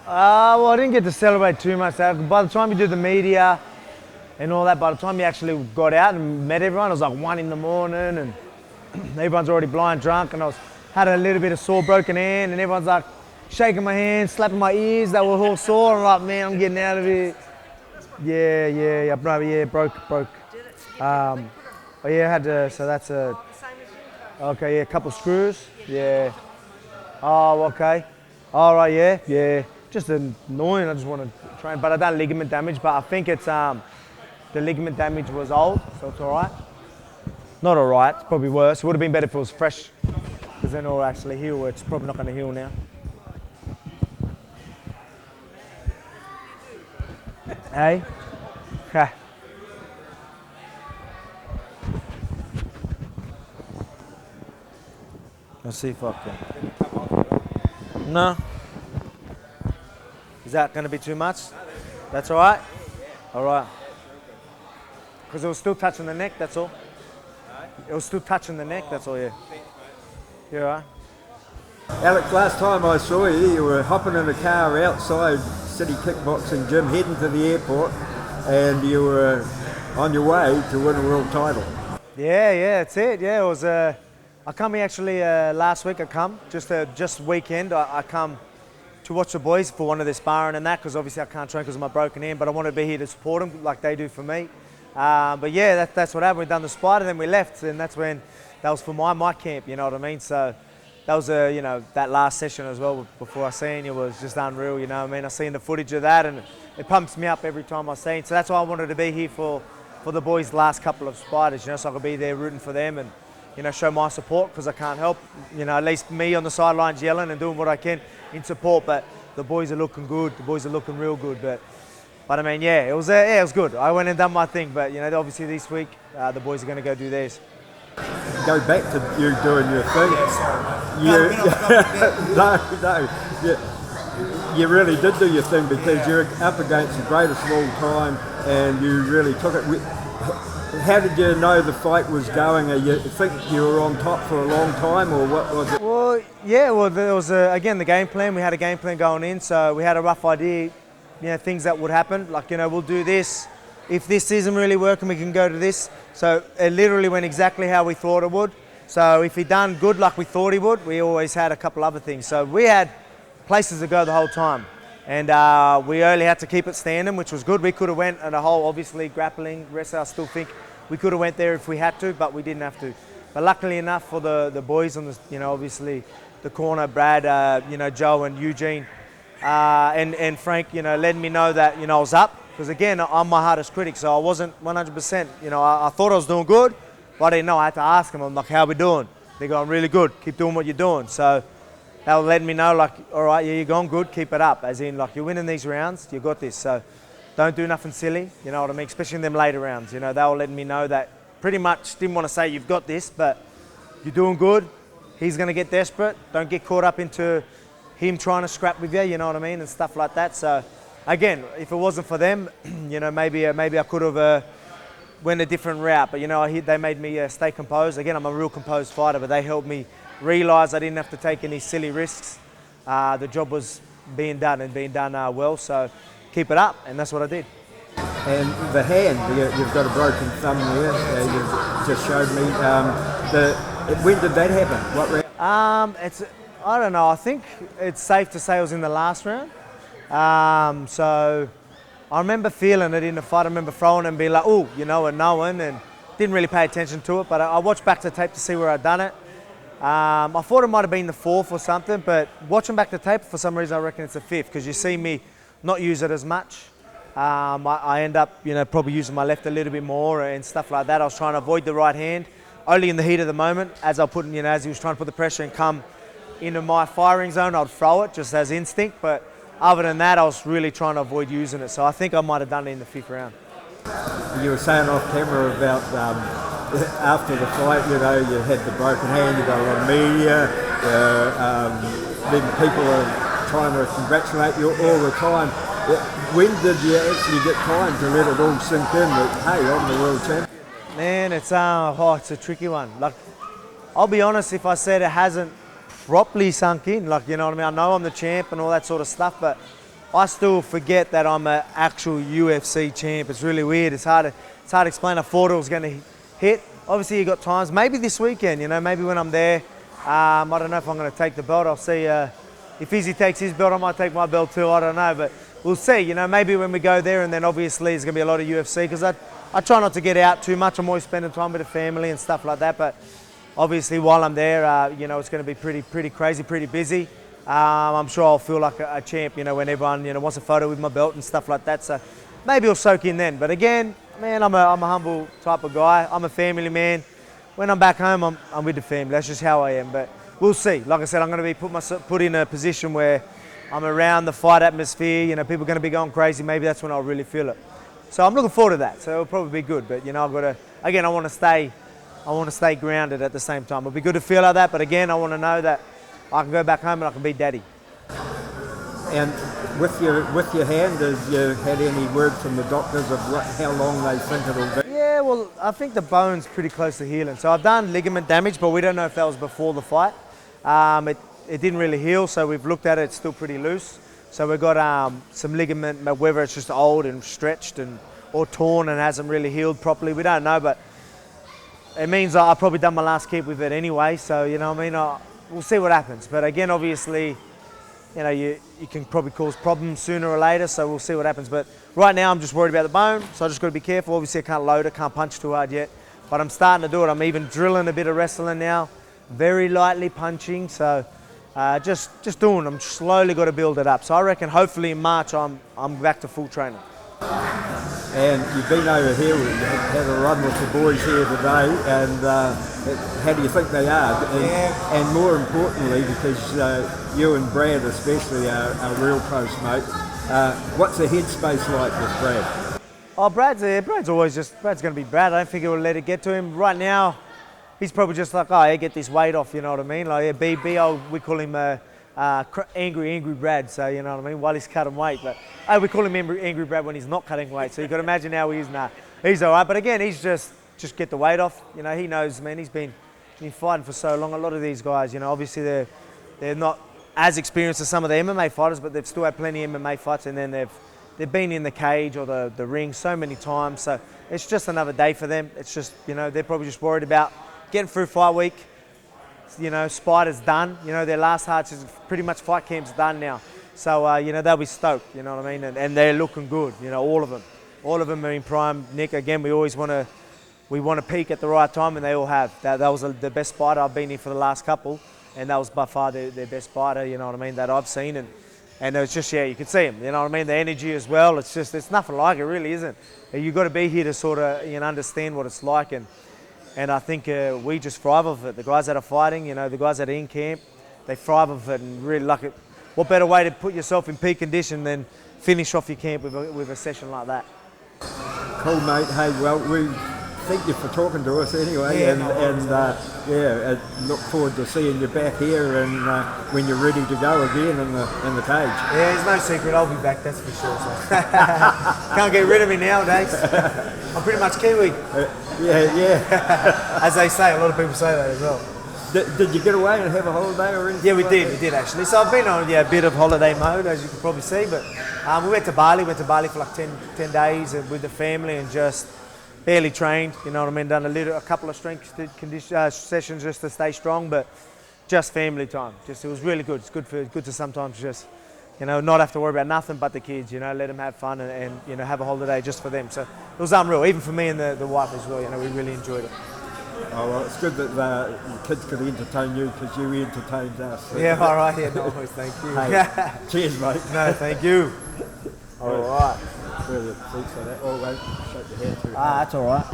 Well, I didn't get to celebrate too much. By the time you do the media and all that, by the time you actually got out and met everyone, it was like 1 in the morning and everyone's already blind drunk, and had a little bit of sore broken hand, and everyone's like shaking my hand, slapping my ears. They were all sore. I'm like, man, I'm getting out of here. Yeah, broke. Oh yeah, I had to, so that's okay, yeah, a couple screws. Yeah. Oh, okay. All right, yeah. Just annoying. I just want to train, but I done ligament damage. But I think it's the ligament damage was old, so it's all right. Not all right. It's probably worse. It would have been better if it was fresh, because then it'll actually heal. It's probably not going to heal now. Hey. Okay. Let's see if I can. No. Is that going to be too much? That's all right? All right. Because it was still touching the neck, that's all. It was still touching the neck, that's all, yeah. You all right? Alex, last time I saw you, you were hopping in a car outside City Kickboxing gym, heading to the airport, and you were on your way to win a world title. Yeah, that's it. Yeah, it was. I come here actually last week. I come just weekend. I come to watch the boys for one of their sparring and that, because obviously I can't train because of my broken hand, but I want to be here to support them like they do for me. But yeah, that's what happened. We done the spider, then we left, and that's when that was for my camp. You know what I mean? So that was that last session as well before I seen you was just unreal. You know what I mean? I seen the footage of that, and it pumps me up every time I see it. So that's why I wanted to be here for the boys' last couple of spiders. So I could be there rooting for them and show my support, because I can't help at least me on the sidelines yelling and doing what I can in support. But the boys are looking good. The boys are looking real good. But I mean, yeah, it was good. I went and done my thing, but obviously this week the boys are going to go do theirs. Go back to you doing your thing. No. You really did do your thing, because you're up against the greatest of all time, and you really took it. How did you know the fight was going? You think you were on top for a long time, or what was it? Well, yeah. Well, there was again the game plan. We had a game plan going in, so we had a rough idea. Things that would happen, like we'll do this. If this isn't really working, we can go to this. So it literally went exactly how we thought it would. So if he done good like we thought he would, we always had a couple other things. So we had places to go the whole time, and we only had to keep it standing, which was good. We could have went at a whole, obviously grappling, wrestling. I still think we could have went there if we had to, but we didn't have to. But luckily enough for the boys on the, obviously the corner, Brad, Joe and Eugene, and Frank, letting me know that I was up. Because again, I'm my hardest critic, so I wasn't 100%. I thought I was doing good, but I didn't know. I had to ask them. I'm like, how are we doing? They're going really good. Keep doing what you're doing. So they were letting me know, like, all right, yeah, you're going good. Keep it up. As in, like, you're winning these rounds. You got this. So don't do nothing silly. You know what I mean? Especially in them later rounds. They were letting me know that pretty much didn't want to say you've got this, but you're doing good. He's going to get desperate. Don't get caught up into him trying to scrap with you. You know what I mean? And stuff like that. So again, if it wasn't for them, maybe I could have went a different route. But they made me stay composed. Again, I'm a real composed fighter, but they helped me realise I didn't have to take any silly risks. The job was being done and being done well. So keep it up, and that's what I did. And the hand, you've got a broken thumb there. You just showed me. When did that happen? What round? I don't know. I think it's safe to say it was in the last round. So I remember feeling it in the fight. I remember throwing it and being like, oh, and knowing, and didn't really pay attention to it. But I watched back the tape to see where I'd done it. I thought it might have been the fourth or something, but watching back the tape, for some reason I reckon it's the fifth, because you see me not use it as much. I end up, probably using my left a little bit more and stuff like that. I was trying to avoid the right hand, only in the heat of the moment. As as he was trying to put the pressure and come into my firing zone, I'd throw it just as instinct. But other than that, I was really trying to avoid using it. So I think I might have done it in the fifth round. You were saying off camera about after the fight, you had the broken hand, you got a lot of media, then people are trying to congratulate you all the time. When did you actually get time to let it all sink in that, hey, I'm the world champion? Man, it's a tricky one. Like, I'll be honest, if I said it hasn't properly sunk in, like, I know I'm the champ and all that sort of stuff, but I still forget that I'm an actual UFC champ. It's really weird. It's hard to explain. I thought it was going to hit. Obviously, you got times. Maybe this weekend, you know, maybe when I'm there. I don't know if I'm going to take the belt. I'll see. If Izzy takes his belt, I might take my belt too. I don't know, but we'll see. You know, maybe when we go there, and then obviously there's going to be a lot of UFC because I try not to get out too much. I'm always spending time with the family and stuff like that. But obviously, while I'm there, you know, it's going to be pretty crazy, pretty busy. I'm sure I'll feel like a champ, you know, when everyone, you know, wants a photo with my belt and stuff like that. So maybe I'll soak in then. But again, man, I'm a humble type of guy. I'm a family man. When I'm back home, I'm with the family. That's just how I am. But we'll see. Like I said, I'm going to be put in a position where I'm around the fight atmosphere. You know, people are going to be going crazy. Maybe that's when I'll really feel it. So I'm looking forward to that. So it'll probably be good. But you know, I want to stay grounded at the same time. It'll be good to feel like that. But again, I want to know that I can go back home and I can be daddy. And with your hand, have you had any word from the doctors of how long they think it'll be? Yeah, well, I think the bone's pretty close to healing. So I've done ligament damage, but we don't know if that was before the fight. It didn't really heal, so we've looked at it. It's still pretty loose. So we've got some ligament, whether it's just old and stretched or torn and hasn't really healed properly. We don't know, but it means I've probably done my last kick with it anyway. So, you know what I mean? We'll see what happens. But again, obviously, you know, you can probably cause problems sooner or later, so we'll see what happens. But right now, I'm just worried about the bone, so I just got to be careful. Obviously, I can't load it, can't punch too hard yet, but I'm starting to do it. I'm even drilling a bit of wrestling now, very lightly punching, so just doing. I'm slowly got to build it up. So I reckon hopefully in March, I'm back to full training. And you've been over here, we've had a run with the boys here today, and how do you think they are? And more importantly, because you and Brad especially are real close mates, what's the headspace like with Brad? Oh, Brad's going to be Brad. I don't think he'll let it get to him. Right now, he's probably just like, oh, yeah, get this weight off, you know what I mean? Like, yeah, we call him angry Brad, so you know what I mean, while he's cutting weight. But we call him angry Brad when he's not cutting weight, so you can imagine how he is now. He's all right, but again, he's just get the weight off. You know, he knows, man, he's been fighting for so long. A lot of these guys, you know, obviously they're not as experienced as some of the MMA fighters, but they've still had plenty of MMA fights, and then they've been in the cage or the ring so many times, so it's just another day for them. It's just, you know, they're probably just worried about getting through fight week. You know, Spider's done. You know, their last hearts is pretty much fight camp's done now. So, you know, they'll be stoked, you know what I mean? And they're looking good, you know, all of them. All of them are in prime. Nick, again, we always want to peak at the right time, and they all have. That was the best Spider I've been in for the last couple, and that was by far their best Spider, you know what I mean, that I've seen. And it's just, yeah, you can see them, you know what I mean? The energy as well, it's nothing like it, really, isn't it? You've got to be here to sort of, you know, understand what it's like. And I think we just thrive off it. The guys that are fighting, you know, the guys that are in camp, they thrive off it and really like it. What better way to put yourself in peak condition than finish off your camp with a session like that? Cool, mate. Hey, well, we thank you for talking to us anyway, Yeah, look forward to seeing you back here and when you're ready to go again in the cage. Yeah, it's no secret, I'll be back, that's for sure. So. Can't get rid of me nowadays. I'm pretty much Kiwi. Yeah. As they say, a lot of people say that as well. Did you get away and have a holiday or anything? Yeah, we did actually. So I've been on a bit of holiday mode, as you can probably see, but we went to Bali for like 10 days with the family and just barely trained, you know what I mean, done a couple of strength sessions just to stay strong, but just family time. It was really good. It's good to sometimes just, you know, not have to worry about nothing but the kids, you know, let them have fun and you know, have a holiday just for them. So it was unreal, even for me and the wife as well, you know, we really enjoyed it. Oh, well, it's good that the kids could entertain you because you entertained us. So. Yeah, all right, yeah, no worries, thank you. Hey, cheers, mate. No, thank you. All right. Brilliant, thanks for that. Oh, wait, shake your hand too. That's all right.